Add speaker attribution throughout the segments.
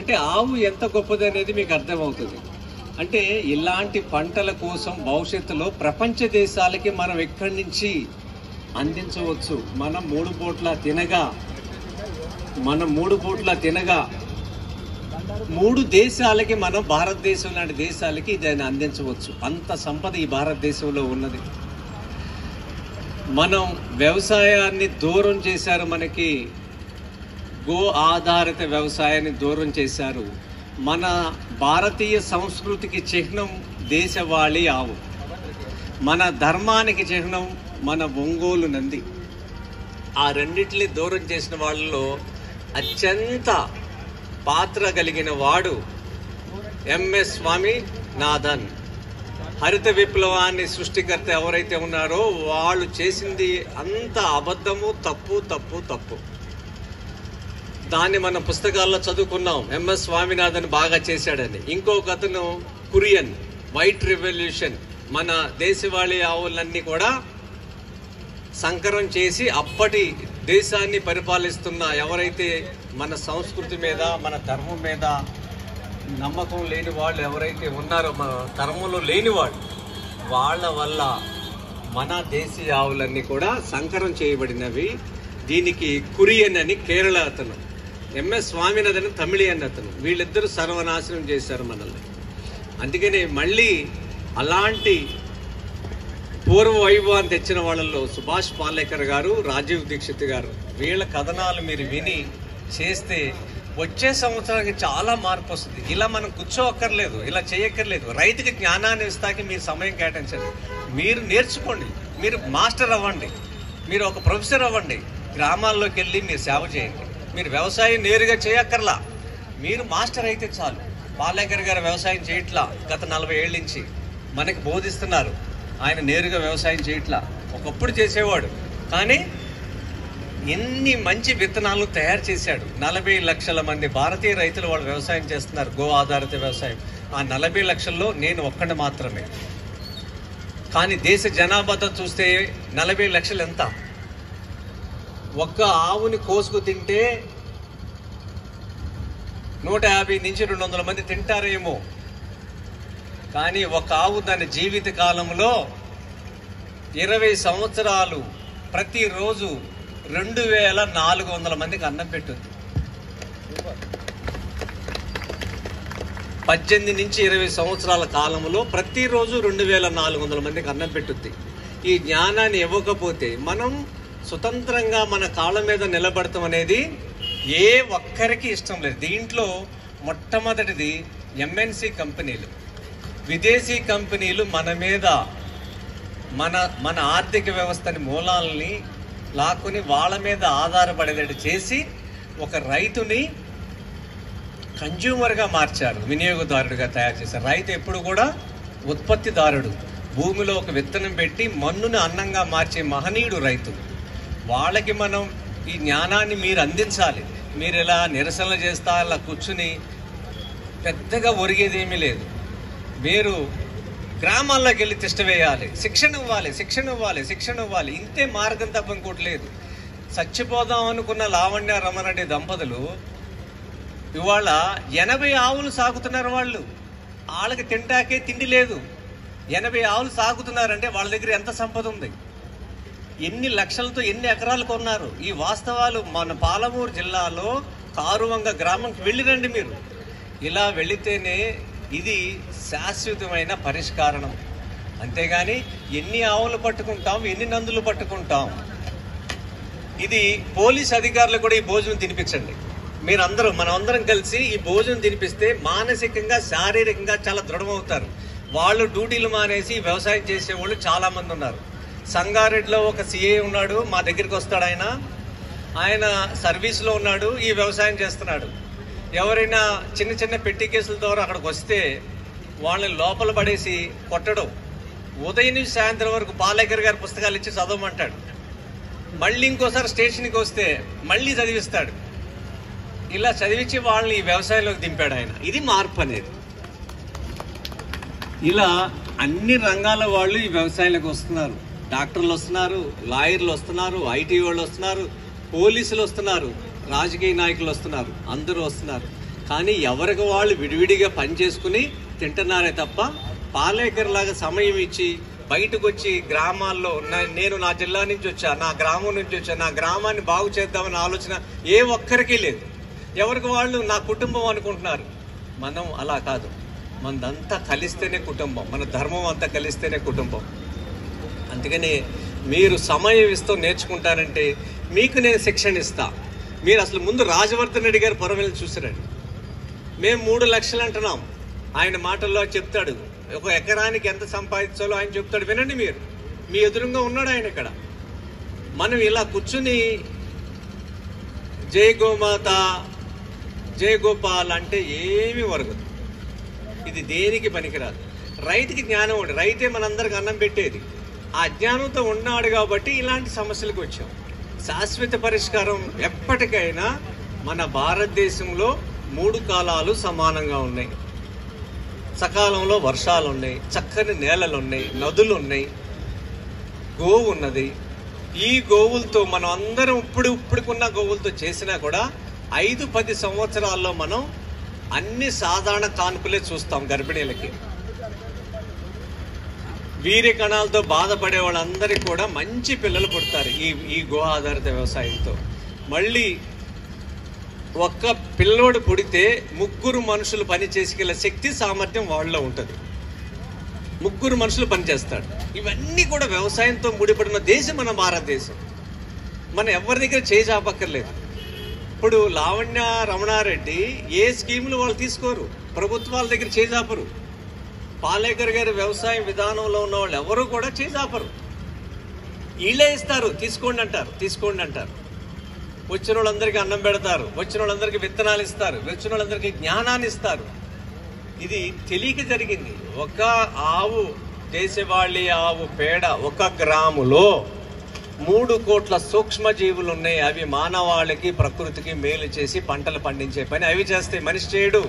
Speaker 1: అంటే ఆవు ఎంత గొప్పది అనేది మీకు అర్థమవుతుంది. అంటే ఇలాంటి పంటల కోసం భవిష్యత్తులో ప్రపంచ దేశాలకి మనం ఎక్కడి నుంచి అందించవచ్చు. మనం మూడు పూట్ల తినగా 3 దేశాలకి, మనం భారతదేశం లాంటి దేశాలకి దాన్ని అందించవచ్చు. అంత సంపద ఈ భారతదేశంలో ఉన్నది. మనం వ్యవసాయాన్ని దూరం చేశారు, మనకి గో ఆధారిత వ్యవసాయాన్ని దూరం చేశారు. మన భారతీయ సంస్కృతికి చిహ్నం దేశవాళీ ఆవు, మన ధర్మానికి చిహ్నం మన ఒంగోలు నంది. ఆ రెండింటిని దూరం చేసిన వాళ్ళలో అత్యంత పాత్ర కలిగిన వాడు ఎంఎస్ స్వామినాథన్. హరిత విప్లవాన్ని సృష్టికర్త ఎవరైతే ఉన్నారో వాళ్ళు చేసింది అంత అబద్ధము, తప్పు. దాన్ని మనం పుస్తకాల్లో చదువుకున్నాం. ఎంఎస్ స్వామినాథన్ బాగా చేశాడని. ఇంకొక అతను కురియన్, వైట్ రెవల్యూషన్, మన దేశవాళీ ఆవులన్నీ కూడా సంకరం చేసి అప్పటి దేశాన్ని పరిపాలిస్తున్న ఎవరైతే మన సంస్కృతి మీద, మన ధర్మం మీద నమ్మకం లేని వాళ్ళు ఎవరైతే ఉన్నారో, మన ధర్మంలో లేని వాళ్ళ వల్ల మన దేశీయ ఆవులన్నీ కూడా సంకరం చేయబడినవి. దీనికి కురియన్ అని కేరళ అతను, ఎంఎస్ స్వామినాథన్ తమిళియన్ అతను. వీళ్ళిద్దరూ సర్వనాశనం చేశారు మనల్ని. అందుకనే మళ్ళీ అలాంటి పూర్వ వైభవాన్ని తెచ్చిన వాళ్ళల్లో సుభాష్ పాలేకర్ గారు, రాజీవ్ దీక్షిత్ గారు, వీళ్ళ కథనాలు మీరు విని చేస్తే వచ్చే సంవత్సరానికి చాలా మార్పు వస్తుంది. ఇలా మనం కూర్చోక్కర్లేదు, ఇలా చేయక్కర్లేదు. రైతుకి జ్ఞానాన్ని ఇస్తాకి మీరు సమయం కేటాయించండి. మీరు నేర్చుకోండి, మీరు మాస్టర్ అవ్వండి, మీరు ఒక ప్రొఫెసర్ అవ్వండి. గ్రామాల్లోకి వెళ్ళి మీరు సేవ చేయండి. మీరు వ్యవసాయం నేరుగా చేయక్కర్లా, మీరు మాస్టర్ అయితే చాలు. పాలేకర్ గారు వ్యవసాయం చేయట్లా, గత 40 ఏళ్ళ నుంచి మనకి బోధిస్తున్నారు. ఆయన నేరుగా వ్యవసాయం చేయట్లా, ఒకప్పుడు చేసేవాడు. కానీ ఎన్ని మంచి విత్తనాలు తయారు చేశాడు. 40 లక్షల మంది భారతీయ రైతులు వాళ్ళు వ్యవసాయం చేస్తున్నారు, గో ఆధారిత వ్యవసాయం. ఆ 40 లక్షల్లో నేను ఒక్కడిని మాత్రమే. కానీ దేశ జనాభాతో చూస్తే 40 లక్షలు ఎంత? ఒక్క ఆవుని కోసుకు తింటే 150 నుంచి 200 మంది తింటారేమో. కానీ ఒక ఆవు దాని జీవిత కాలంలో 20 సంవత్సరాలు ప్రతిరోజు 2400 మందికి అన్నం పెట్టుద్ది. 18 నుంచి 20 సంవత్సరాల కాలంలో ప్రతిరోజు 2400 మందికి అన్నం పెట్టుద్ది. ఈ జ్ఞానాన్ని ఇవ్వకపోతే మనం స్వతంత్రంగా మన కాళ్ళ మీద నిలబడతాం అనేది ఏ ఒక్కరికి ఇష్టం లేదు. దీంట్లో మొట్టమొదటిది ఎంఎన్సి కంపెనీలు, విదేశీ కంపెనీలు మన మీద మన ఆర్థిక వ్యవస్థని మూలాలని లాక్కుని వాళ్ళ మీద ఆధారపడేటట్టు చేసి ఒక రైతుని కన్జ్యూమర్గా మార్చారు, వినియోగదారుడిగా తయారు చేశారు. రైతు ఎప్పుడు కూడా ఉత్పత్తిదారుడు. భూమిలో ఒక విత్తనం పెట్టి మన్నుని అన్నంగా మార్చే మహనీయుడు రైతు. వాళ్ళకి మనం ఈ జ్ఞానాన్ని మీరు అందించాలి. మీరు ఇలా నిరసనలు చేస్తా అలా కూర్చుని పెద్దగా ఒరిగేదేమీ లేదు. మీరు గ్రామాల్లోకి వెళ్ళి తిష్ట వేయాలి, శిక్షణ ఇవ్వాలి. ఇంతే మార్గం తప్ప ఇంకోటి లేదు. చచ్చిపోదాం అనుకున్న లావణ్య రమణరెడ్డి దంపతులు ఇవాళ 80 ఆవులు సాగుతున్నారు. వాళ్ళకి తింటాకే తిండి లేదు. 80 ఆవులు సాగుతున్నారంటే వాళ్ళ దగ్గర ఎంత సంపద ఉంది, ఎన్ని లక్షలతో ఎన్ని ఎకరాలు కొన్నారు. ఈ వాస్తవాలు మన పాలమూరు జిల్లాలో కారువంగ గ్రామంకి వెళ్ళిరండి మీరు. ఇలా వెళితేనే ఇది శాశ్వతమైన పరిష్కారం. అంతేగాని ఎన్ని ఆవులు పట్టుకుంటాం, ఎన్ని నందులు పట్టుకుంటాం. ఇది పోలీస్ అధికారులు కూడా ఈ భోజనం తినిపించండి. మనమందరం కలిసి ఈ భోజనం తినిపిస్తే మానసికంగా, శారీరకంగా చాలా దృఢమవుతారు. వాళ్ళు డ్యూటీలు మానేసి వ్యవసాయం చేసేవాళ్ళు చాలా మంది ఉన్నారు. సంగారెడ్డిలో ఒక సిఏ ఉన్నాడు, మా దగ్గరికి వస్తాడు. ఆయన సర్వీస్లో ఉన్నాడు, ఈ వ్యవసాయం చేస్తున్నాడు. ఎవరైనా చిన్న చిన్న పెట్టి కేసుల ద్వారా అక్కడికి వస్తే వాళ్ళని లోపల పడేసి కొట్టడం, ఉదయం నుంచి సాయంత్రం వరకు పాలేకర్ గారి పుస్తకాలు ఇచ్చి చదవమంటాడు. మళ్ళీ ఇంకోసారి స్టేషన్కి వస్తే మళ్ళీ చదివిస్తాడు. ఇలా చదివించి వాళ్ళని ఈ వ్యవసాయంలోకి దింపాడు ఆయన. ఇది మార్పు అనేది. ఇలా అన్ని రంగాల వాళ్ళు ఈ వ్యవసాయంలోకి వస్తున్నారు. డాక్టర్లు వస్తున్నారు, లాయర్లు వస్తున్నారు, ఐటీ వాళ్ళు వస్తున్నారు, పోలీసులు వస్తున్నారు, రాజకీయ నాయకులు వస్తున్నారు, అందరూ వస్తున్నారు. కానీ ఎవరికి వాళ్ళు విడివిడిగా పని చేసుకుని తింటున్నారే తప్ప పాలేకర్లాగా సమయం ఇచ్చి బయటకు వచ్చి గ్రామాల్లో నేను నా జిల్లా నుంచి వచ్చా, నా గ్రామం నుంచి వచ్చా, నా గ్రామాన్ని బాగు చేద్దామన్న ఆలోచన ఏ ఒక్కరికి లేదు. ఎవరికి వాళ్ళు నా కుటుంబం అనుకుంటున్నారు. మనం అలా కాదు. మనదంతా కలిస్తేనే కుటుంబం, మన ధర్మం అంతా కలిస్తేనే కుటుంబం. అందుకని మీరు సమయం ఇస్తూ నేర్చుకుంటారంటే మీకు నేను శిక్షణ ఇస్తా. మీరు అసలు ముందు రాజవర్ధన్ రెడ్డి గారు పొరం వెళ్ళి చూసారండి. మేము 3 లక్షలు అంటున్నాం, ఆయన మాటల్లో చెప్తాడు. ఒక ఎకరానికి ఎంత సంపాదించాలో ఆయన చెప్తాడు, వినండి. మీరు మీ ఎదురుగా ఉన్నాడు ఆయన. ఇక్కడ మనం ఇలా కూర్చుని జై గోమాత జై గోపాల్ అంటే ఏమీ వరగదు. ఇది దేనికి పనికిరాదు. రైతుకి జ్ఞానం ఉండి, రైతే మనందరికి అన్నం పెట్టేది. ఆ జ్ఞానంతో ఉన్నాడు కాబట్టి ఇలాంటి సమస్యలకు వచ్చాం. శాశ్వత పరిష్కారం ఎప్పటికైనా మన భారతదేశంలో 3 కాలాలు సమానంగా ఉన్నాయి. సకాలంలో వర్షాలు ఉన్నాయి, చక్కని నేలలు ఉన్నాయి, నదులు ఉన్నాయి, గోవు ఉన్నది. ఈ గోవులతో మనం అందరం ఇప్పుడుకున్న గోవులతో చేసినా కూడా 5-10 సంవత్సరాల్లో మనం అన్ని సాధారణ కాన్పులే చూస్తాం. గర్భిణీలకి వీర్య కణాలతో బాధపడే వాళ్ళందరికీ కూడా మంచి పిల్లలు పుడతారు ఈ గో ఆధారిత వ్యవసాయంతో. మళ్ళీ ఒక్క పిల్లోడు పుడితే 3 మనుషులు పని చేసుకెళ్ళే శక్తి సామర్థ్యం వాళ్ళలో ఉంటుంది. 3 మనుషులు పనిచేస్తాడు. ఇవన్నీ కూడా వ్యవసాయంతో ముడిపడిన దేశం మన భారతదేశం. మనం ఎవరి దగ్గర చేజాపక్కర్లేదు. ఇప్పుడు లావణ్య రమణారెడ్డి ఏ స్కీములు వాళ్ళు తీసుకోరు, ప్రభుత్వాల దగ్గర చేజాపరు. పాలేకర్ గారి వ్యవసాయ విధానంలో ఉన్న వాళ్ళు ఎవరు కూడా చేజాపరు. వీళ్ళే ఇస్తారు, తీసుకోండి అంటారు. వచ్చిన వాళ్ళందరికీ అన్నం పెడతారు, వచ్చిన వాళ్ళందరికీ విత్తనాలు ఇస్తారు, వచ్చిన వాళ్ళందరికీ జ్ఞానాన్ని ఇస్తారు. ఇది తెలియక జరిగింది. ఒక ఆవు దేశవాళీ ఆవు పేడ 1 గ్రాములో 3 కోట్ల సూక్ష్మజీవులు ఉన్నాయి. అవి మానవాళికి ప్రకృతికి మేలు చేసి పంటలు పండించే పని అవి చేస్తాయి, మనిషి చేయడు.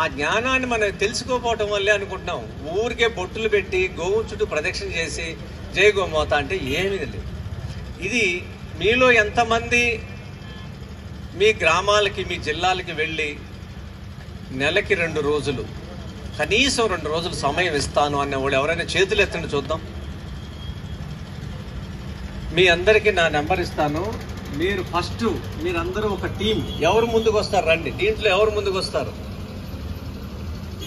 Speaker 1: ఆ జ్ఞానాన్ని మనం తెలుసుకోపోవటం వల్లే అనుకుంటున్నాం. ఊరికే బొట్టులు పెట్టి గోవు చుట్టూ ప్రదక్షిణ చేసి జై గోమాత అంటే ఏమీ లేదు. ఇది మీలో ఎంతమంది మీ గ్రామాలకి మీ జిల్లాలకి వెళ్ళి నెలకి 2 రోజులు కనీసం 2 రోజులు సమయం ఇస్తాను అన్నవాళ్ళు ఎవరైనా చేతులు ఎత్తండి చూద్దాం. మీ అందరికీ నా నెంబర్ ఇస్తాను. మీరు ఫస్ట్ మీరందరూ ఒక టీం, ఎవరు ముందుకు వస్తారు రండి. దీంట్లో ఎవరు ముందుకు వస్తారు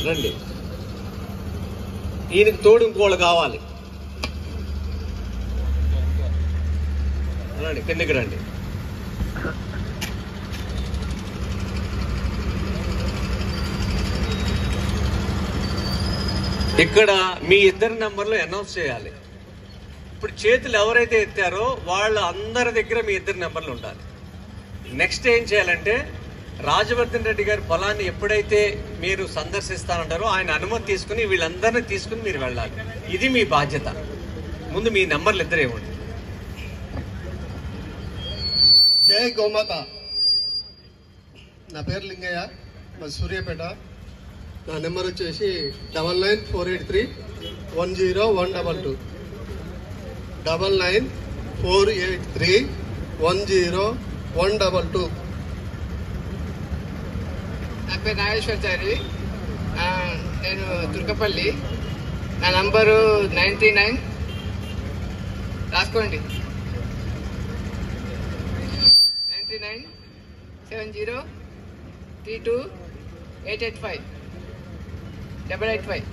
Speaker 1: రండి. ఈయనకి తోడు ఇంకోళ్ళు కావాలి. రండి, కిందకి రండి. ఇక్కడ మీ 2 నెంబర్లు అనౌన్స్ చేయాలి. ఇప్పుడు చేతులు ఎవరైతే ఎత్తారో వాళ్ళ అందరి దగ్గర మీ 2 నెంబర్లు ఉండాలి. నెక్స్ట్ ఏం చేయాలంటే రాజవర్ధన్ రెడ్డి గారి పొలాన్ని ఎప్పుడైతే మీరు సందర్శిస్తానంటారో ఆయన అనుమతి తీసుకుని వీళ్ళందరినీ తీసుకుని మీరు వెళ్ళాలి. ఇది మీ బాధ్యత. ముందు మీ నెంబర్లు 2 ఇవ్వండి.
Speaker 2: జై గోమాత. నా పేరు లింగయ్య, మా సూర్యాపేట. నా నెంబర్ వచ్చేసి 9948310122 9948310122.
Speaker 3: నా పేరు నాగేశ్వరచారి, నేను దుర్గపల్లి. నా నంబరు 99 రాసుకోండి, 997032885885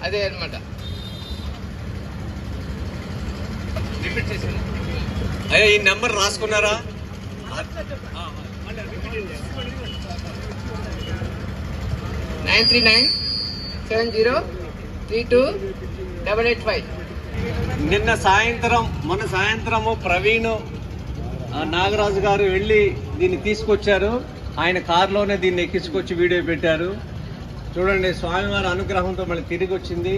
Speaker 3: అదే అనమాట.
Speaker 1: అయ్యా ఈ నెంబర్ రాసుకున్నారా?
Speaker 3: 9397032885.
Speaker 1: మొన్న సాయంత్రము ప్రవీణ్ నాగరాజు గారు వెళ్ళి దీన్ని తీసుకొచ్చారు. ఆయన కారులోనే దీన్ని ఎక్కించుకొచ్చి వీడియో పెట్టారు. చూడండి, స్వామివారి అనుగ్రహంతో మళ్ళీ తిరిగి వచ్చింది.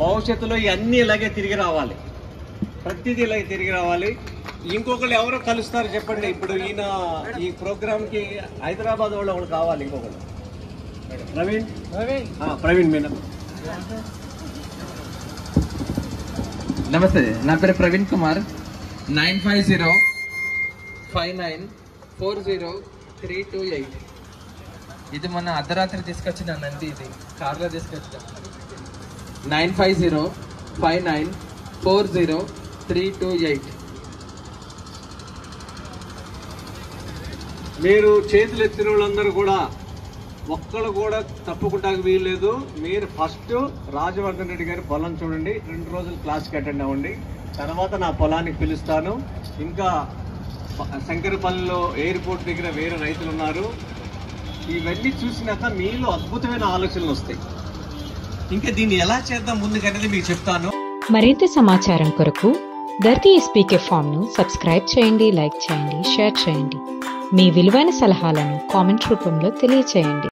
Speaker 1: భవిష్యత్తులో ఇవన్నీ ఇలాగే తిరిగి రావాలి, ప్రతిదీ ఇలాగే తిరిగి రావాలి. ఇంకొకళ్ళు ఎవరో కలుస్తారు చెప్పండి. ఇప్పుడు ఈయన ఈ ప్రోగ్రామ్కి హైదరాబాద్ వాళ్ళు ఒకళ్ళు కావాలి. ఇంకొకళ్ళు ప్రవీణ్ మీనా.
Speaker 4: నమస్తే, నా పేరు ప్రవీణ్ కుమార్. 9505940328. ఇది మొన్న అర్ధరాత్రి తీసుకొచ్చిన నంది, ఇది కార్లో తీసుకొచ్చిన. 9505940328.
Speaker 1: మీరు చేతులు ఎత్తిన వాళ్ళందరూ కూడా ఒక్కళ్ళు కూడా తప్పుకుంటానికి వీల్లేదు. మీరు ఫస్ట్ రాజవర్ధన్ రెడ్డి గారి పొలం చూడండి, 2 రోజులు క్లాస్కి అటెండ్ అవ్వండి. తర్వాత నా పొలానికి పిలుస్తాను. ఇంకా శంకరపల్లిలో ఎయిర్పోర్ట్ దగ్గర వేరే రైతులు ఉన్నారు. ఇవన్నీ చూసినాక మీలో అద్భుతమైన ఆలోచనలు వస్తాయి. ఇంకా దీన్ని ఎలా చేద్దాం ముందుకనేది మీకు చెప్తాను.
Speaker 5: మరింత సమాచారం కొరకు ధర్తీ స్పీకే ఫామ్ను సబ్స్క్రైబ్ చేయండి, లైక్ చేయండి, షేర్ చేయండి. మీ విలువైన సలహాలను కామెంట్ రూపంలో తెలియచేయండి.